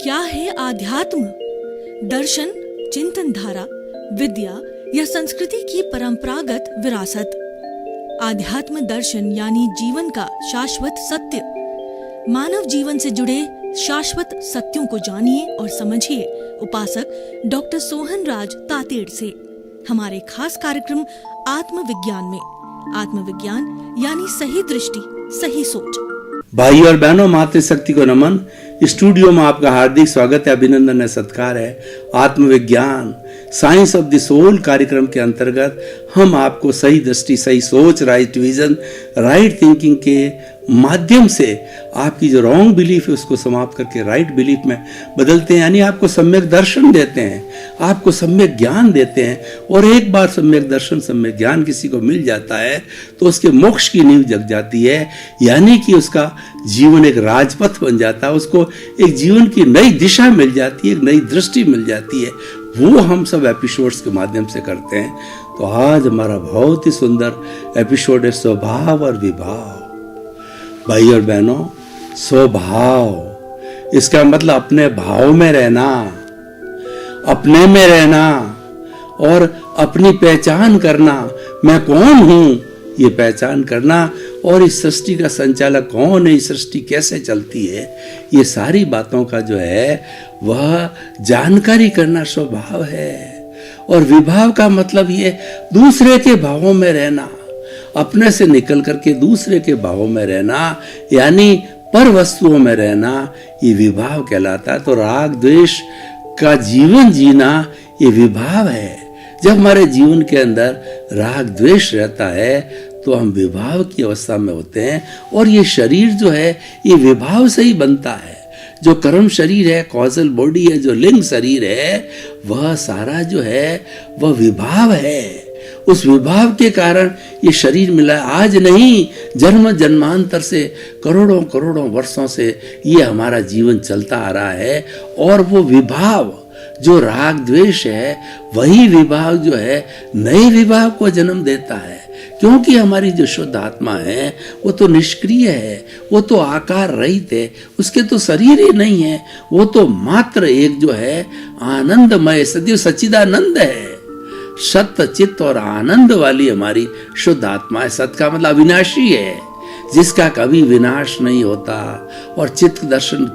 क्या है आध्यात्म? दर्शन, चिंतन धारा, विद्या या संस्कृति की परंपरागत विरासत। आध्यात्म दर्शन यानी जीवन का शाश्वत सत्य। मानव जीवन से जुड़े शाश्वत सत्यों को जानिए और समझिए उपासक डॉक्टर सोहन राज तातेड़ से हमारे खास कार्यक्रम आत्मविज्ञान में। आत्मविज्ञान यानी सही दृष्टि, सही सोच। भाई और बहनों, मातृशक्ति को नमन। स्टूडियो में आपका हार्दिक स्वागत है, अभिनंदन है, सत्कार है। आत्मविज्ञान साइंस ऑफ द सोल कार्यक्रम के अंतर्गत हम आपको सही दृष्टि, सही सोच, राइट विजन, राइट थिंकिंग के माध्यम से आपकी जो रॉन्ग बिलीफ है उसको समाप्त करके राइट बिलीफ में बदलते हैं। यानी आपको सम्यक दर्शन देते हैं, आपको सम्यक ज्ञान देते हैं। और एक बार सम्यक दर्शन, सम्यक ज्ञान किसी को मिल जाता है तो उसके मोक्ष की नींव जग जाती है। यानी कि उसका जीवन एक राजपथ बन जाता है, उसको एक जीवन की नई दिशा मिल जाती है, एक नई दृष्टि मिल जाती है। वो हम सब एपिसोड्स के माध्यम से करते हैं। तो आज हमारा बहुत ही सुंदर एपिसोड है स्वभाव और विभाव। भाई और बहनों, स्वभाव इसका मतलब अपने भाव में रहना, अपने में रहना और अपनी पहचान करना। मैं कौन हूं ये पहचान करना, और इस सृष्टि का संचालक कौन है, इस सृष्टि कैसे चलती है, ये सारी बातों का जो है वह जानकारी करना स्वभाव है। और विभाव का मतलब ये दूसरे के भावों में रहना, अपने से निकल करके दूसरे के भावों में रहना, यानी पर वस्तुओं में रहना, ये विभाव कहलाता है। तो राग द्वेष का जीवन जीना ये विभाव है। जब हमारे जीवन के अंदर राग द्वेष रहता है तो हम विभाव की अवस्था में होते हैं। और ये शरीर जो है ये विभाव से ही बनता है। जो कर्म शरीर है, कॉजल बॉडी है, जो लिंग शरीर है, वह सारा जो है वह विभाव है। उस विभाव के कारण ये शरीर मिला है। आज नहीं, जन्म जन्मांतर से, करोड़ों करोड़ों वर्षों से ये हमारा जीवन चलता आ रहा है। और वो विभाव जो राग द्वेष है, वही विभाव जो है नए विभाव को जन्म देता है। क्योंकि हमारी जो शुद्ध आत्मा है वो तो निष्क्रिय है, वो तो आकार रहित है, उसके तो शरीर ही नहीं है। वो तो मात्र एक जो है आनंदमय सदैव सच्चिदानंद है। सत्य, चित्त और आनंद वाली हमारी शुद्ध आत्मा है। सत्य का मतलब अविनाशी है, जिसका कभी विनाश नहीं होता। और चित्त दर्शन,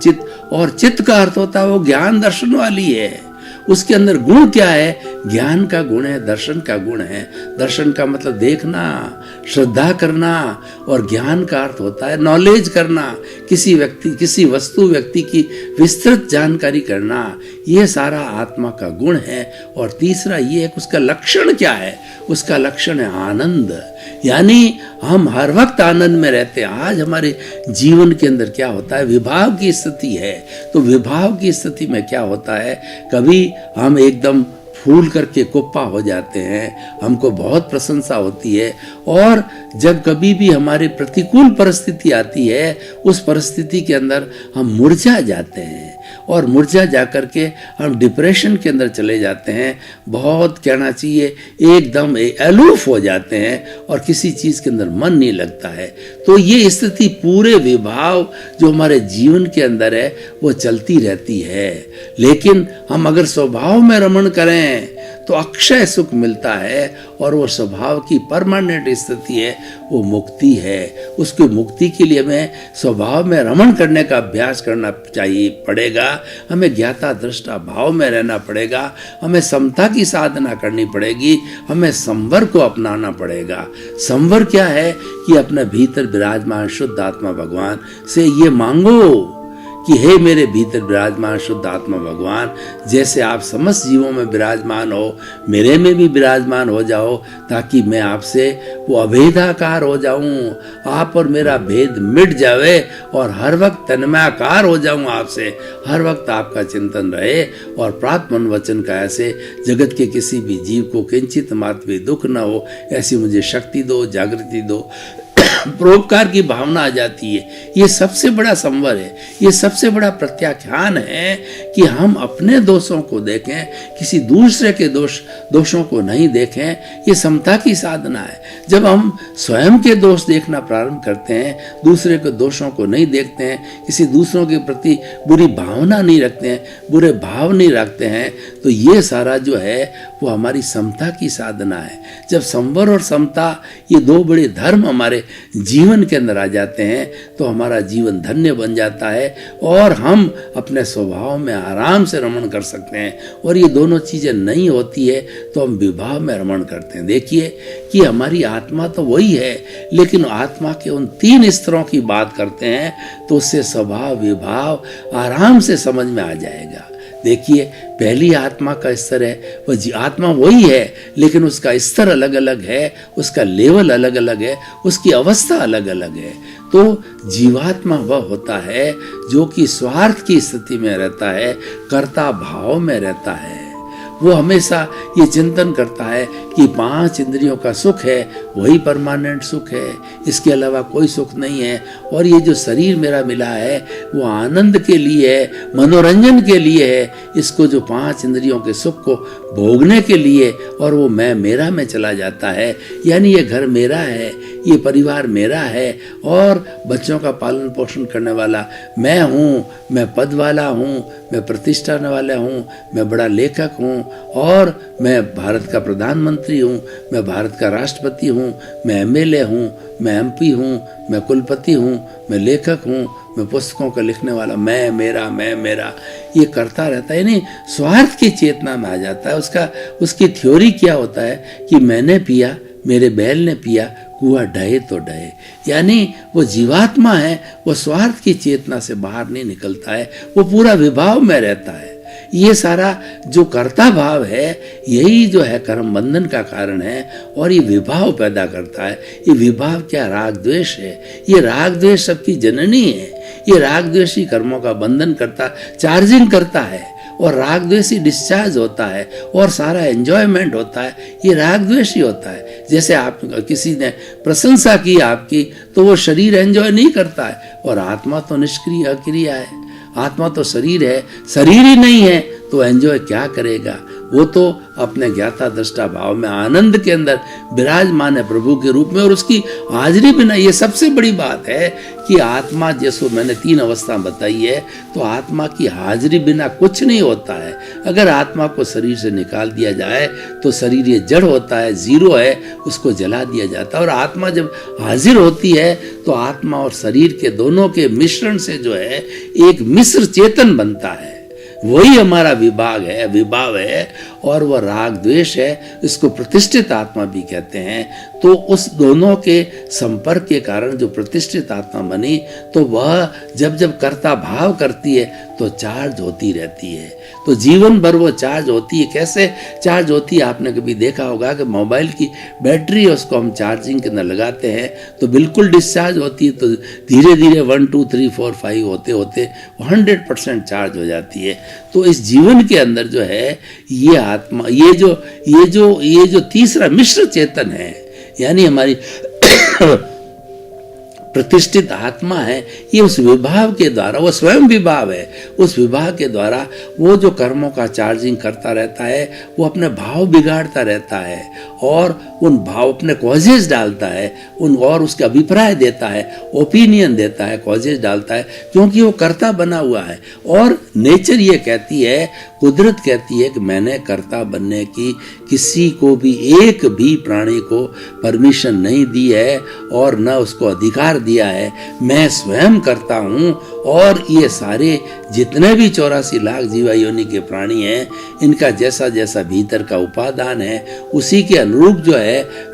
चित्त का अर्थ होता है वो ज्ञान दर्शन वाली है। उसके अंदर गुण क्या है? ज्ञान का गुण है, दर्शन का गुण है। दर्शन का मतलब देखना, श्रद्धा करना, और ज्ञान का अर्थ होता है नॉलेज करना, किसी व्यक्ति, किसी वस्तु, व्यक्ति की विस्तृत जानकारी करना। ये सारा आत्मा का गुण है। और तीसरा ये है कि उसका लक्षण क्या है? उसका लक्षण है आनंद। यानी हम हर वक्त आनंद में रहते हैं। आज हमारे जीवन के अंदर क्या होता है? विभाव की स्थिति है। तो विभाव की स्थिति में क्या होता है? कभी हम एकदम फूल करके कुप्पा हो जाते हैं, हमको बहुत प्रशंसा होती है। और जब कभी भी हमारे प्रतिकूल परिस्थिति आती है, उस परिस्थिति के अंदर हम मुरझा जाते हैं। और मुरझा जाकर के हम डिप्रेशन के अंदर चले जाते हैं। बहुत कहना चाहिए एकदम अलूफ हो जाते हैं और किसी चीज़ के अंदर मन नहीं लगता है। तो ये स्थिति पूरे विभाव जो हमारे जीवन के अंदर है वो चलती रहती है। लेकिन हम अगर स्वभाव में रमण करें तो अक्षय सुख मिलता है। और वो स्वभाव की परमानेंट स्थिति है, वो मुक्ति है। उसकी मुक्ति के लिए हमें स्वभाव में रमण करने का अभ्यास करना चाहिए, पड़ेगा। हमें ज्ञाता दृष्टा भाव में रहना पड़ेगा। हमें समता की साधना करनी पड़ेगी। हमें संवर को अपनाना पड़ेगा। संवर क्या है? कि अपने भीतर विराजमान शुद्ध आत्मा भगवान से ये मांगो कि हे मेरे भीतर विराजमान शुद्ध आत्मा भगवान, जैसे आप समस्त जीवों में विराजमान हो, मेरे में भी विराजमान हो जाओ, ताकि मैं आपसे वो अभेदाकार हो जाऊं। आप और मेरा भेद मिट जावे और हर वक्त तन्मयाकार हो जाऊं आपसे। हर वक्त आपका चिंतन रहे और प्राप्त मन वचन का ऐसे जगत के किसी भी जीव को किंचित मात्र भी दुख न हो, ऐसी मुझे शक्ति दो, जागृति दो। परोपकार की भावना आ जाती है। ये सबसे बड़ा संवर है, ये सबसे बड़ा प्रत्याख्यान है कि हम अपने दोषों को देखें, किसी दूसरे के दोषों को नहीं देखें। ये समता की साधना है। जब हम स्वयं के दोष देखना प्रारंभ करते हैं, दूसरे के दोषों को नहीं देखते हैं, किसी दूसरों के प्रति बुरी भावना नहीं रखते हैं, बुरे भाव नहीं रखते हैं, तो ये सारा जो है वो हमारी समता की साधना है। जब संवर और समता ये दो बड़े धर्म हमारे जीवन के अंदर आ जाते हैं तो हमारा जीवन धन्य बन जाता है और हम अपने स्वभाव में आराम से रमण कर सकते हैं। और ये दोनों चीजें नहीं होती है तो हम विभाव में रमण करते हैं। देखिए कि हमारी आत्मा तो वही है, लेकिन आत्मा के उन 3 स्तरों की बात करते हैं तो उससे स्वभाव विभाव आराम से समझ में आ जाएगा। देखिए पहली आत्मा का स्तर है, वह आत्मा वही है लेकिन उसका स्तर अलग अलग है, उसका लेवल अलग अलग है, उसकी अवस्था अलग अलग है। तो जीवात्मा वह होता है जो कि स्वार्थ की स्थिति में रहता है, कर्ता भाव में रहता है। वो हमेशा ये चिंतन करता है कि 5 इंद्रियों का सुख है वही परमानेंट सुख है, इसके अलावा कोई सुख नहीं है। और ये जो शरीर मेरा मिला है वो आनंद के लिए है, मनोरंजन के लिए है, इसको जो 5 इंद्रियों के सुख को भोगने के लिए, और वो मैं मेरा में चला जाता है। यानी ये घर मेरा है, ये परिवार मेरा है और बच्चों का पालन पोषण करने वाला मैं हूँ, मैं पद वाला हूँ, मैं प्रतिष्ठा वाला हूँ, मैं बड़ा लेखक हूँ और मैं भारत का प्रधानमंत्री हूँ, मैं भारत का राष्ट्रपति हूँ, मैं एमएलए हूँ, मैं एमपी हूँ, मैं कुलपति हूँ, मैं लेखक हूँ, मैं पुस्तकों का लिखने वाला, मैं मेरा ये करता रहता है। यानी स्वार्थ की चेतना में आ जाता है। उसकी थ्योरी क्या होता है कि मैंने पिया, मेरे बैल ने पिया, कुआं ढहे तो ढहे। यानी वो जीवात्मा है, वो स्वार्थ की चेतना से बाहर नहीं निकलता है, वो पूरा विभाव में रहता है। ये सारा जो कर्ता भाव है यही जो है कर्म बंधन का कारण है और ये विभाव पैदा करता है। ये विभाव क्या, राग द्वेष है। ये राग द्वेष सबकी जननी है। ये राग द्वेषी कर्मों का बंधन करता, चार्जिंग करता है और राग द्वेषी डिस्चार्ज होता है और सारा एंजॉयमेंट होता है, ये राग द्वेषी होता है। जैसे आप किसी ने प्रशंसा की आपकी तो वो शरीर एंजॉय नहीं करता है, और आत्मा तो निष्क्रिय अक्रिय है। आत्मा तो शरीर है, शरीर ही नहीं है तो एंजॉय क्या करेगा। वो तो अपने ज्ञाता दृष्टा भाव में आनंद के अंदर विराजमान है प्रभु के रूप में, और उसकी हाजिरी बिना। ये सबसे बड़ी बात है कि आत्मा, जैसो मैंने 3 अवस्था बताई है, तो आत्मा की हाजिरी बिना कुछ नहीं होता है। अगर आत्मा को शरीर से निकाल दिया जाए तो शरीर ये जड़ होता है, जीरो है, उसको जला दिया जाता है। और आत्मा जब हाजिर होती है तो आत्मा और शरीर के दोनों के मिश्रण से जो है एक मिश्र चेतन बनता है। वही हमारा विभाव है और वह राग द्वेष है। इसको प्रतिष्ठित आत्मा भी कहते हैं। तो उस दोनों के संपर्क के कारण जो प्रतिष्ठित आत्मा बनी, तो वह जब कर्ता भाव करती है तो चार्ज होती रहती है। तो जीवन भर वो चार्ज होती है। कैसे चार्ज होती है, आपने कभी देखा होगा कि मोबाइल की बैटरी है, उसको हम चार्जिंग के अंदर लगाते हैं तो बिल्कुल डिस्चार्ज होती है, तो धीरे धीरे 1 2 3 4 5 होते होते 100% चार्ज हो जाती है। तो इस जीवन के अंदर जो है ये आत्मा, ये जो तीसरा मिश्र चेतन है, यानी हमारी प्रतिष्ठित आत्मा है, ये उस विभाव के द्वारा, वो स्वयं विभाव है, उस विभाव के द्वारा वो जो कर्मों का चार्जिंग करता रहता है, वो अपने भाव बिगाड़ता रहता है और उन भाव अपने कॉजेज डालता है, और उसका अभिप्राय देता है, ओपिनियन देता है, कॉजेज डालता है, क्योंकि वो कर्ता बना हुआ है। और नेचर ये कहती है, कुदरत कहती है कि मैंने कर्ता बनने की किसी को भी, एक भी प्राणी को परमिशन नहीं दी है और न उसको अधिकार दिया है। मैं स्वयं करता हूँ और ये सारे जितने भी 84 लाख जीवा योनि के प्राणी हैं, इनका जैसा जैसा भीतर का उपादान है उसी के अनुरूप जो है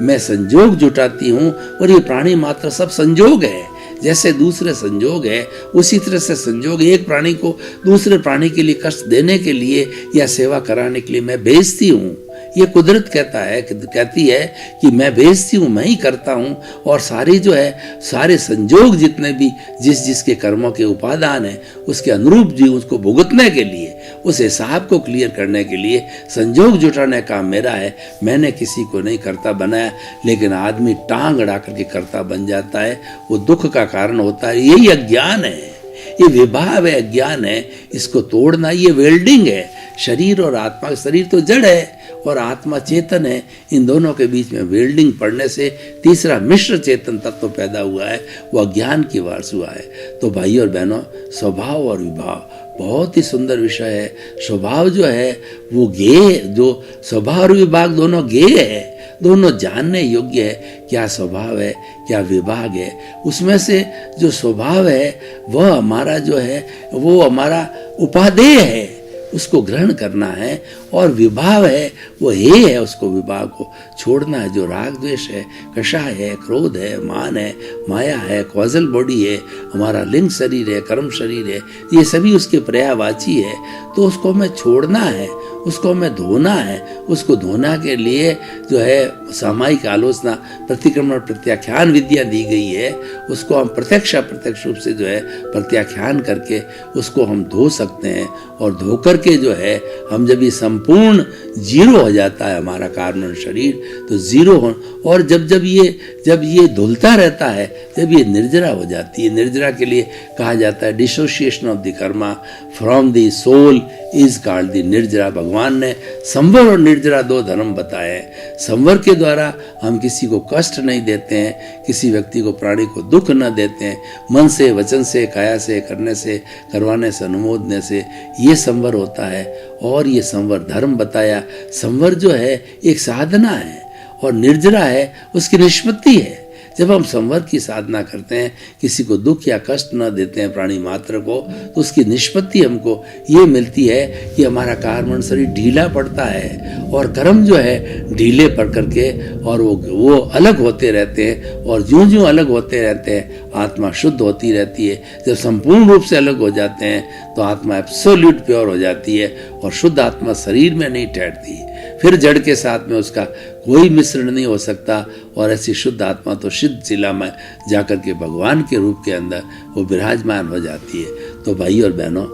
मैं संजोग जुटाती हूँ। और ये प्राणी मात्र सब संजोग है। जैसे दूसरे संजोग है उसी तरह से संजोग एक प्राणी को दूसरे प्राणी के लिए कष्ट देने के लिए या सेवा कराने के लिए मैं भेजती हूँ। ये कुदरत कहती है कि मैं भेजती हूँ, मैं ही करता हूँ। और सारी जो है सारे संजोग जितने भी जिसके कर्मों के उपादान है उसके अनुरूप जी उसको भुगतने के लिए उस हिसाब को क्लियर करने के लिए संजोग जुटाने का काम मेरा है। मैंने किसी को नहीं कर्ता बनाया, लेकिन आदमी टांग अड़ा करके कर्ता बन जाता है, वो दुख का कारण होता है। यही अज्ञान है, ये विभाव है, अज्ञान है। इसको तोड़ना ये वेल्डिंग है। शरीर और आत्मा, शरीर तो जड़ है और आत्मा चेतन है, इन दोनों के बीच में वेल्डिंग पड़ने से तीसरा मिश्र चेतन तत्व पैदा हुआ है, वो अज्ञान की वारस हुआ है। तो भाई और बहनों, स्वभाव और विभाव बहुत ही सुंदर विषय है। स्वभाव जो है वो गेय, जो स्वभाव और विभाग दोनों गेय है, दोनों जानने योग्य है। क्या स्वभाव है, क्या विभाग है। उसमें से जो स्वभाव है वह हमारा जो है वो हमारा उपादेय है, उसको ग्रहण करना है। और विभाव है वो हे है, उसको विभाग को छोड़ना है। जो राग द्वेष है, कषाय है, क्रोध है, मान है, माया है, कॉजल बॉडी है, हमारा लिंग शरीर है, कर्म शरीर है, ये सभी उसके पर्यायवाची है। तो उसको हमें छोड़ना है, उसको हमें धोना है। उसको धोना के लिए जो है सामायिक आलोचना, प्रतिक्रमण, प्रत्याख्यान विद्या दी गई है। उसको हम प्रत्यक्ष अप्रत्यक्ष रूप से जो है प्रत्याख्यान करके उसको हम धो सकते हैं। और धो करके जो है हम जब ये संपूर्ण जीरो हो जाता है हमारा कारण शरीर, तो जीरो हो। और जब ये धुलता रहता है, जब ये निर्जरा हो जाती है, निर्जरा के लिए कहा जाता है dissociation of the karma from the soul is called the Nirjara. भगवान ने संवर और निर्जरा दो धर्म बताए हैं। संवर के द्वारा हम किसी को कष्ट नहीं देते हैं, किसी व्यक्ति को, प्राणी को दुख न देते हैं, मन से, वचन से, काया से, करने से, करवाने से, अनुमोदने से, ये संवर होता है। और ये संवर धर्म बताया। संवर जो है एक साधना है और निर्जरा है उसकी निष्पत्ति है। जब हम संवर की साधना करते हैं, किसी को दुख या कष्ट न देते हैं प्राणी मात्र को, तो उसकी निष्पत्ति हमको ये मिलती है कि हमारा कार्य शरीर ढीला पड़ता है और कर्म जो है ढीले पड़ करके और वो अलग होते रहते हैं। और ज्यों ज्यों अलग होते रहते हैं आत्मा शुद्ध होती रहती है। जब संपूर्ण रूप से अलग हो जाते हैं तो आत्मा एब्सोल्यूट प्योर हो जाती है और शुद्ध आत्मा शरीर में नहीं ठहरती। फिर जड़ के साथ में उसका कोई मिश्रण नहीं हो सकता। और ऐसी शुद्ध आत्मा तो सिद्ध शिला में जाकर के भगवान के रूप के अंदर वो विराजमान हो जाती है। तो भाई और बहनों,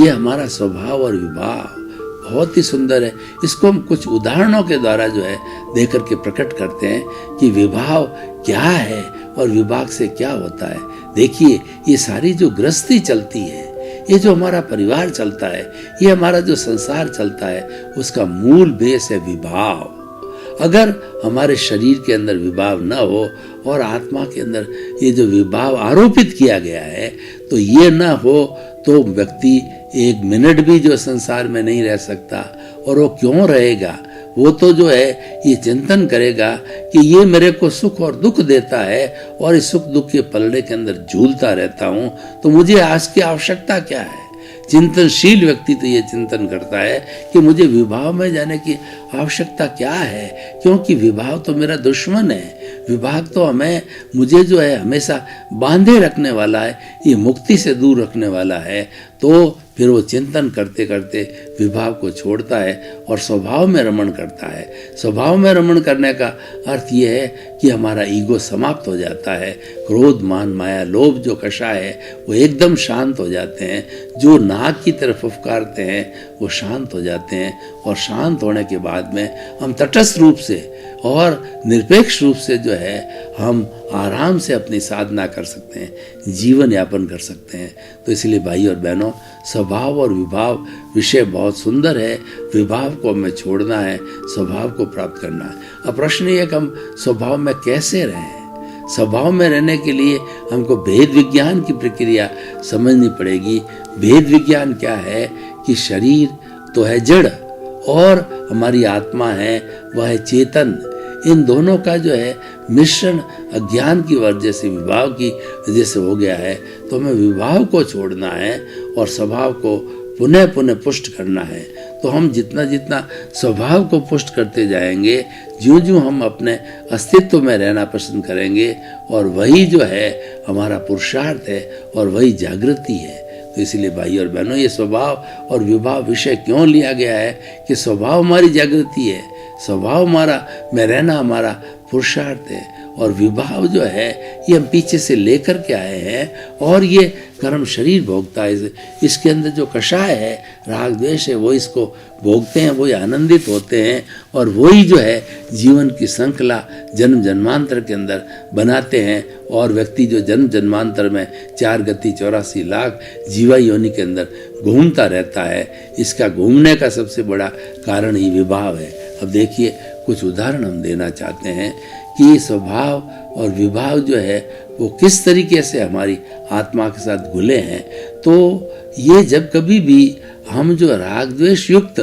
ये हमारा स्वभाव और विभाव बहुत ही सुंदर है। इसको हम कुछ उदाहरणों के द्वारा जो है देख करके प्रकट करते हैं कि विभाव क्या है और विभाग से क्या होता है। देखिए, ये सारी जो गृहस्थी चलती है, ये जो हमारा परिवार चलता है, ये हमारा जो संसार चलता है, उसका मूल बेस है विभाव। अगर हमारे शरीर के अंदर विभाव न हो और आत्मा के अंदर ये जो विभाव आरोपित किया गया है, तो ये न हो तो व्यक्ति एक मिनट भी जो संसार में नहीं रह सकता। और वो क्यों रहेगा? वो तो जो है ये चिंतन करेगा कि ये मेरे को सुख और दुख देता है और इस सुख दुख के पलड़े के अंदर झूलता रहता हूं, तो मुझे आज की आवश्यकता क्या है। चिंतनशील व्यक्ति तो ये चिंतन करता है कि मुझे विभाव में जाने की आवश्यकता क्या है, क्योंकि विभाव तो मेरा दुश्मन है। विभाग तो मुझे जो है हमेशा बांधे रखने वाला है, ये मुक्ति से दूर रखने वाला है। तो फिर वो चिंतन करते करते विभाव को छोड़ता है और स्वभाव में रमण करता है। स्वभाव में रमण करने का अर्थ ये है कि हमारा ईगो समाप्त हो जाता है। क्रोध, मान, माया, लोभ जो कषाय है वो एकदम शांत हो जाते हैं। जो नाक की तरफ फुफकारते हैं वो शांत हो जाते हैं। और शांत होने के बाद में हम तटस्थ रूप से और निरपेक्ष रूप से जो है हम आराम से अपनी साधना कर सकते हैं, जीवन यापन कर सकते हैं। तो इसलिए भाई और बहनों, स्वभाव और विभाव विषय बहुत सुंदर है। विभाव को हमें छोड़ना है, स्वभाव को प्राप्त करना है। अब प्रश्न ये कि हम स्वभाव में कैसे रहें। स्वभाव में रहने के लिए हमको भेद विज्ञान की प्रक्रिया समझनी पड़ेगी। भेद विज्ञान क्या है कि शरीर तो है जड़ और हमारी आत्मा है वह है चेतन। इन दोनों का जो है मिश्रण अज्ञान की वजह से, विभाव की वजह से हो गया है। तो हमें विभाव को छोड़ना है और स्वभाव को पुनः पुनः पुष्ट करना है। तो हम जितना जितना स्वभाव को पुष्ट करते जाएंगे, ज्यों ज्यों हम अपने अस्तित्व में रहना पसंद करेंगे और वही जो है हमारा पुरुषार्थ है और वही जागृति है। तो इसलिए भाई और बहनों, ये स्वभाव और विभाव विषय क्यों लिया गया है कि स्वभाव हमारी जागृति है, स्वभाव हमारा में रहना हमारा पुरुषार्थ है और विभाव जो है ये हम पीछे से लेकर के आए हैं और ये कर्म शरीर भोगता है। इसके अंदर जो कषाय है, राग द्वेष है, वो इसको भोगते हैं, वही आनंदित होते हैं और वही जो है जीवन की श्रृंखला जन्म जन्मांतर के अंदर बनाते हैं। और व्यक्ति जो जन्म जन्मांतर में 4 गति 84 लाख जीवा योनि के अंदर घूमता रहता है, इसका घूमने का सबसे बड़ा कारण ही विभाव है। अब देखिए कुछ उदाहरण हम देना चाहते हैं कि स्वभाव और विभाव जो है वो किस तरीके से हमारी आत्मा के साथ घुले हैं। तो ये जब कभी भी हम जो राग द्वेष युक्त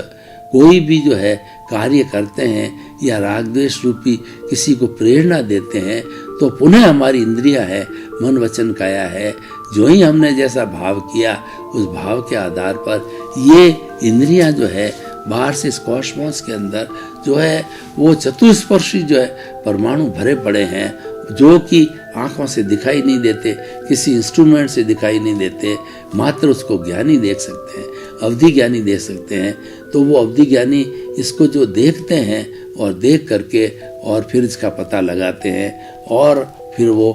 कोई भी जो है कार्य करते हैं या राग द्वेष रूपी किसी को प्रेरणा देते हैं, तो पुनः हमारी इंद्रियां है, मन वचन काया है, जो ही हमने जैसा भाव किया उस भाव के आधार पर ये इंद्रियां जो है बाहर से इस कॉस्मोस के अंदर जो है वो चतुष्पर्शी जो है परमाणु भरे पड़े हैं, जो कि आंखों से दिखाई नहीं देते, किसी इंस्ट्रूमेंट से दिखाई नहीं देते, मात्र उसको ज्ञानी देख सकते हैं, अवधि ज्ञानी देख सकते हैं। तो वो अवधि ज्ञानी इसको जो देखते हैं और देख करके और फिर इसका पता लगाते हैं और फिर वो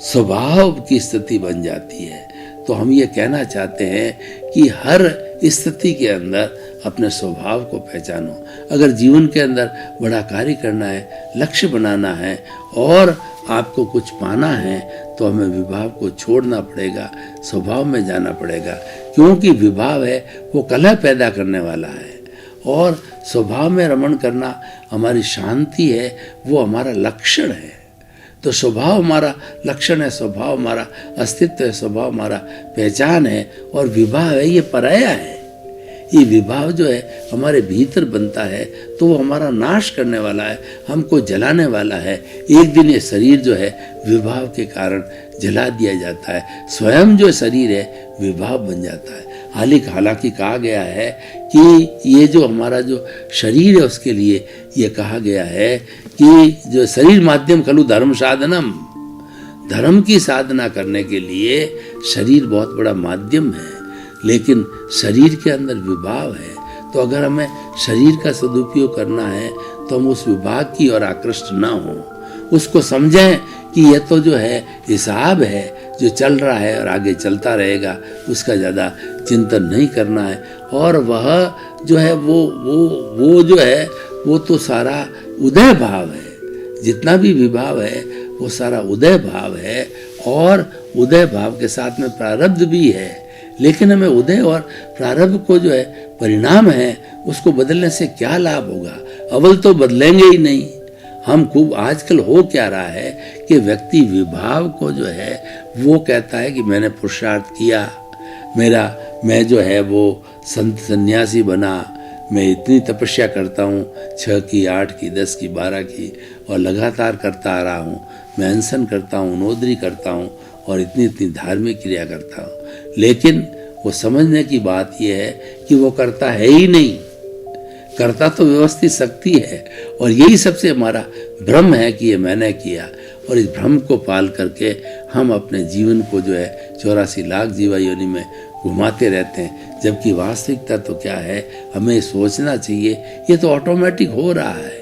स्वभाव की स्थिति बन जाती है। तो हम ये कहना चाहते हैं कि हर स्थिति के अंदर अपने स्वभाव को पहचानो। अगर जीवन के अंदर बड़ा कार्य करना है, लक्ष्य बनाना है और आपको कुछ पाना है, तो हमें विभाव को छोड़ना पड़ेगा, स्वभाव में जाना पड़ेगा, क्योंकि विभाव है वो कलह पैदा करने वाला है और स्वभाव में रमण करना हमारी शांति है, वो हमारा लक्षण है। तो स्वभाव हमारा लक्षण है, स्वभाव हमारा अस्तित्व है, स्वभाव हमारा पहचान है और विभाव है ये पराया है। ये विभाव जो है हमारे भीतर बनता है तो वो हमारा नाश करने वाला है, हमको जलाने वाला है। एक दिन ये शरीर जो है विभाव के कारण जला दिया जाता है, स्वयं जो शरीर है विभाव बन जाता है। हालांकि कहा गया है कि ये जो हमारा जो शरीर है उसके लिए ये कहा गया है कि जो शरीर माध्यम खलु धर्म साधनम, धर्म की साधना करने के लिए शरीर बहुत बड़ा माध्यम है, लेकिन शरीर के अंदर विभाव है। तो अगर हमें शरीर का सदुपयोग करना है तो हम उस विभाग की ओर आकृष्ट ना हो, उसको समझें कि यह तो जो है हिसाब है जो चल रहा है और आगे चलता रहेगा, उसका ज़्यादा चिंतन नहीं करना है। और वह जो है वो जो है वो तो सारा उदय भाव है, जितना भी विभाव है वो सारा उदय भाव है और उदय भाव के साथ में प्रारब्ध भी है। लेकिन हमें उदय और प्रारब्ध को जो है परिणाम है उसको बदलने से क्या लाभ होगा? अव्वल तो बदलेंगे ही नहीं। हम खूब आजकल हो क्या रहा है कि व्यक्ति विभाव को जो है वो कहता है कि मैंने पुरुषार्थ किया, मैं जो है वो संत सन्यासी बना, मैं इतनी तपस्या करता हूँ, 6 की 8 की 10 की 12 की और लगातार करता आ रहा हूँ, मैं अनशन करता हूँ, नोदरी करता हूँ और इतनी धार्मिक क्रिया करता हूँ। लेकिन वो समझने की बात यह है कि वो करता है ही नहीं, करता तो व्यवस्थित शक्ति है और यही सबसे हमारा भ्रम है कि ये मैंने किया। और इस भ्रम को पाल करके हम अपने जीवन को जो है 84 लाख जीवा योनि में घुमाते रहते हैं, जबकि वास्तविकता तो क्या है, हमें सोचना चाहिए ये तो ऑटोमेटिक हो रहा है,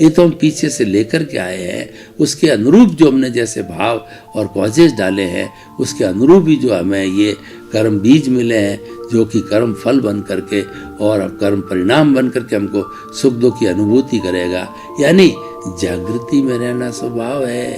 ये तो हम पीछे से लेकर के आए हैं, उसके अनुरूप जो हमने जैसे भाव और कॉजेज डाले हैं उसके अनुरूप ही जो हमें ये कर्म बीज मिले हैं, जो कि कर्म फल बन करके और कर्म परिणाम बन करके हमको सुख दुख की अनुभूति करेगा। यानी जागृति में रहना स्वभाव है,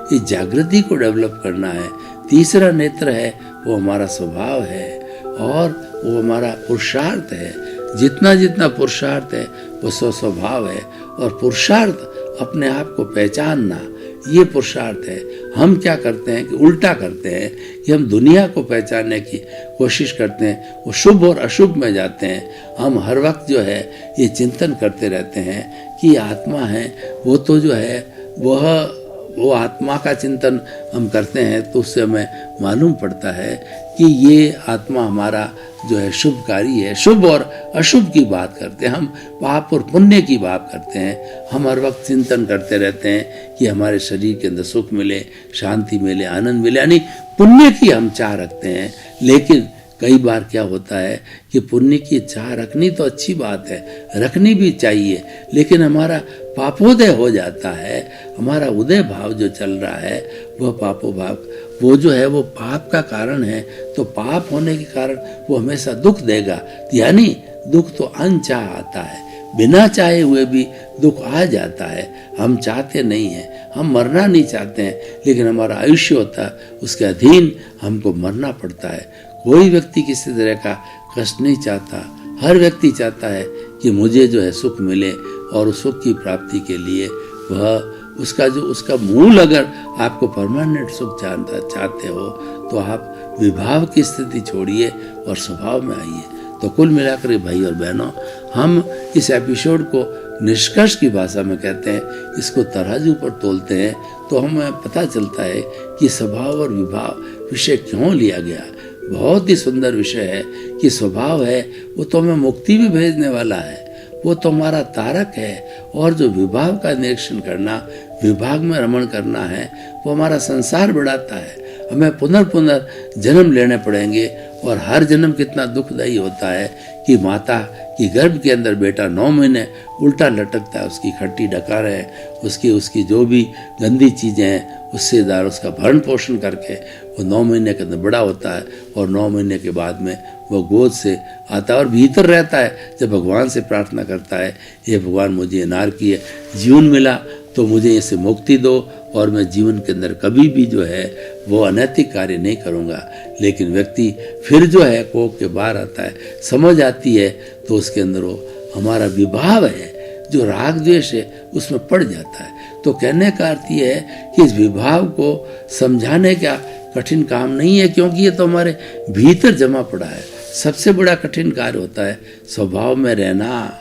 ये जागृति को डेवलप करना है। तीसरा नेत्र है वो हमारा स्वभाव है और वो हमारा पुरुषार्थ है। जितना जितना पुरुषार्थ है वो स्वभाव है और पुरुषार्थ अपने आप को पहचानना ये पुरुषार्थ है। हम क्या करते हैं कि उल्टा करते हैं कि हम दुनिया को पहचानने की कोशिश करते हैं, वो शुभ और अशुभ में जाते हैं। हम हर वक्त जो है ये चिंतन करते रहते हैं कि आत्मा है वो तो जो है वो आत्मा का चिंतन हम करते हैं तो उससे हमें मालूम पड़ता है कि ये आत्मा हमारा जो है शुभकारी है। शुभ और अशुभ की बात करते हैं, हम पाप और पुण्य की बात करते हैं। हम हर वक्त चिंतन करते रहते हैं कि हमारे शरीर के अंदर सुख मिले, शांति मिले, आनंद मिले, यानी पुण्य की हम चाह रखते हैं। लेकिन कई बार क्या होता है कि पुण्य की चाह रखनी तो अच्छी बात है, रखनी भी चाहिए, लेकिन हमारा पापोदय हो जाता है, हमारा उदय भाव जो चल रहा है वह पापो भाव, वो जो है वो पाप का कारण है। तो पाप होने के कारण वो हमेशा दुख देगा, यानी दुख तो अनचाह आता है, बिना चाहे हुए भी दुख आ जाता है। हम चाहते नहीं हैं, हम मरना नहीं चाहते हैं, लेकिन हमारा आयुष्य होता है, उसके अधीन हमको मरना पड़ता है। कोई व्यक्ति किसी तरह का कष्ट नहीं चाहता, हर व्यक्ति चाहता है कि मुझे जो है सुख मिले, और उस सुख की प्राप्ति के लिए वह उसका मूल अगर आपको परमानेंट सुख चाहते हो तो आप विभाव की स्थिति छोड़िए और स्वभाव में आइए। तो कुल मिलाकर भाई और बहनों, हम इस एपिसोड को निष्कर्ष की भाषा में कहते हैं, इसको तराजू पर तोलते हैं तो हमें पता चलता है कि स्वभाव और विभाव विषय क्यों लिया गया। बहुत ही सुंदर विषय है कि स्वभाव है वो तो हमें मुक्ति भी भेजने वाला है, वो तो हमारा तारक है। और जो विभाव का निरीक्षण करना, विभाग में रमण करना है, वो हमारा संसार बढ़ाता है। हमें पुनर् जन्म लेने पड़ेंगे, और हर जन्म कितना दुखदायी होता है कि माता की गर्भ के अंदर बेटा 9 महीने उल्टा लटकता है, उसकी खट्टी डकार है, उसकी जो भी गंदी चीज़ें हैं उससे उसका भरण पोषण करके वो 9 महीने के अंदर बड़ा होता है, और 9 महीने के बाद में वो गोद से आता है और भीतर रहता है। जब भगवान से प्रार्थना करता है, हे भगवान मुझे नारकीय जीवन मिला तो मुझे इससे मुक्ति दो, और मैं जीवन के अंदर कभी भी जो है वो अनैतिक कार्य नहीं करूँगा। लेकिन व्यक्ति फिर जो है कोख के बाहर आता है, समझ आती है, तो उसके अंदर वो हमारा विभाव है, जो राग द्वेष है उसमें पड़ जाता है। तो कहने का अर्थ ये है कि इस विभाव को समझाने का कठिन काम नहीं है, क्योंकि ये तो हमारे भीतर जमा पड़ा है। सबसे बड़ा कठिन कार्य होता है स्वभाव में रहना,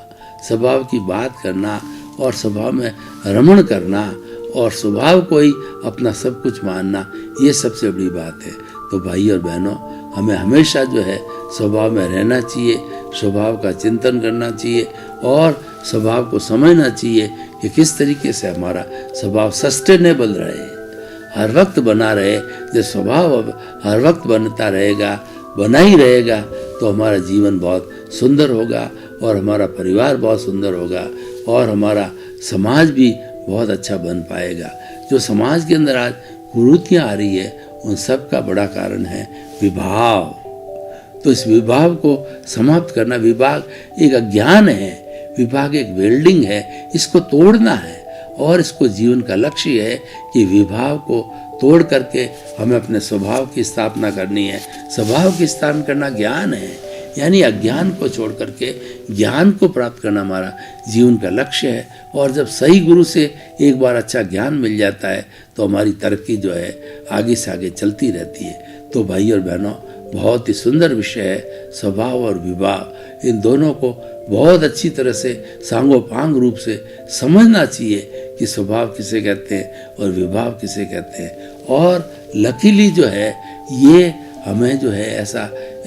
स्वभाव की बात करना, और स्वभाव में रमण करना, और स्वभाव को ही अपना सब कुछ मानना, ये सबसे बड़ी बात है। तो भाई और बहनों, हमें हमेशा जो है स्वभाव में रहना चाहिए, स्वभाव का चिंतन करना चाहिए, और स्वभाव को समझना चाहिए कि किस तरीके से हमारा स्वभाव सस्टेनेबल रहे, हर वक्त बना रहे। जब स्वभाव हर वक्त बनता रहेगा, बना ही रहेगा, तो हमारा जीवन बहुत सुंदर होगा, और हमारा परिवार बहुत सुंदर होगा, और हमारा समाज भी बहुत अच्छा बन पाएगा। जो समाज के अंदर आज कुरीतियाँ आ रही है, उन सब का बड़ा कारण है विभाव। तो इस विभाव को समाप्त करना, विभाग एक अज्ञान है, विभाग एक वेल्डिंग है, इसको तोड़ना है, और इसको जीवन का लक्ष्य है कि विभाव को तोड़ करके हमें अपने स्वभाव की स्थापना करनी है। स्वभाव की स्थापना करना ज्ञान है, यानी अज्ञान को छोड़ करके ज्ञान को प्राप्त करना हमारा जीवन का लक्ष्य है। और जब सही गुरु से एक बार अच्छा ज्ञान मिल जाता है, तो हमारी तरक्की जो है आगे से आगे चलती रहती है। तो भाई और बहनों, बहुत ही सुंदर विषय है स्वभाव और विभाव। इन दोनों को बहुत अच्छी तरह से सांगोपांग रूप से समझना चाहिए कि स्वभाव किसे कहते हैं और विभाव किसे कहते हैं। और लकीली जो है ये हमें जो है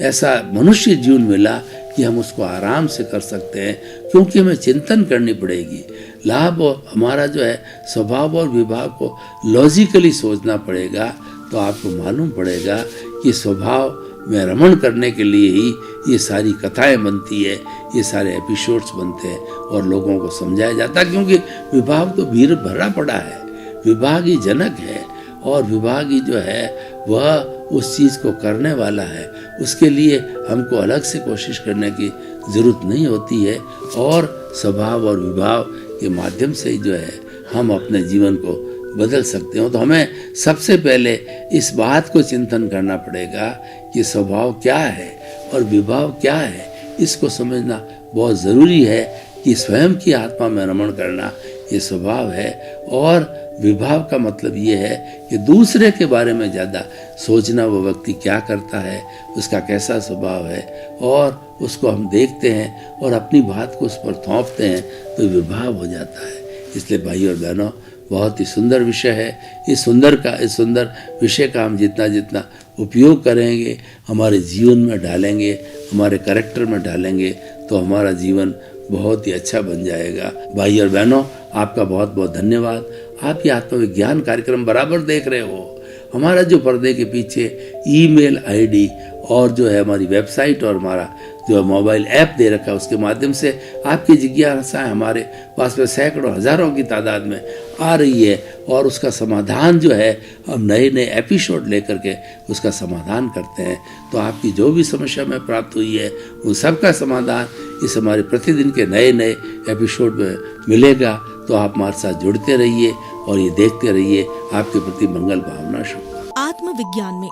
ऐसा मनुष्य जीवन मिला कि हम उसको आराम से कर सकते हैं, क्योंकि हमें चिंतन करनी पड़ेगी। लाभ हमारा जो है स्वभाव और विभाव को लॉजिकली सोचना पड़ेगा। तो आपको मालूम पड़ेगा कि स्वभाव में रमण करने के लिए ही ये सारी कथाएं बनती है, ये सारे एपिसोड्स बनते हैं, और लोगों को समझाया जाता है। क्योंकि विभाग तो भीड़ भरा पड़ा है, विभाग ही जनक है, और विभाग ही जो है वह उस चीज़ को करने वाला है। उसके लिए हमको अलग से कोशिश करने की ज़रूरत नहीं होती है, और स्वभाव और विभाव के माध्यम से ही जो है हम अपने जीवन को बदल सकते हो। तो हमें सबसे पहले इस बात को चिंतन करना पड़ेगा कि स्वभाव क्या है और विभाव क्या है। इसको समझना बहुत ज़रूरी है कि स्वयं की आत्मा में रमण करना ये स्वभाव है, और विभाव का मतलब ये है कि दूसरे के बारे में ज़्यादा सोचना, वो व्यक्ति क्या करता है, उसका कैसा स्वभाव है, और उसको हम देखते हैं और अपनी बात को उस पर थोपते हैं, तो विभाव हो जाता है। इसलिए भाई और बहनों, बहुत ही सुंदर विषय है। इस सुंदर विषय का हम जितना उपयोग करेंगे, हमारे जीवन में डालेंगे, हमारे कैरेक्टर में डालेंगे, तो हमारा जीवन बहुत ही अच्छा बन जाएगा। भाई और बहनों, आपका बहुत बहुत धन्यवाद। आप ये आत्मविज्ञान कार्यक्रम बराबर देख रहे हो। हमारा जो पर्दे के पीछे ईमेल आईडी और जो है हमारी वेबसाइट और हमारा जो मोबाइल ऐप दे रखा है उसके माध्यम से आपकी जिज्ञासाएं हमारे पास में सैकड़ों हजारों की तादाद में आ रही है और उसका समाधान जो है हम नए नए एपिसोड लेकर के उसका समाधान करते हैं। तो आपकी जो भी समस्या में प्राप्त हुई है उन सबका समाधान इस हमारे प्रतिदिन के नए नए एपिसोड में मिलेगा। तो आप हमारे साथ जुड़ते रहिए और ये देखते रहिए, आपके प्रति मंगल भावना शुभ। आत्मविज्ञान में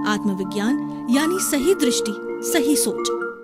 आत्मविज्ञान यानी सही दृष्टि, सही सोच।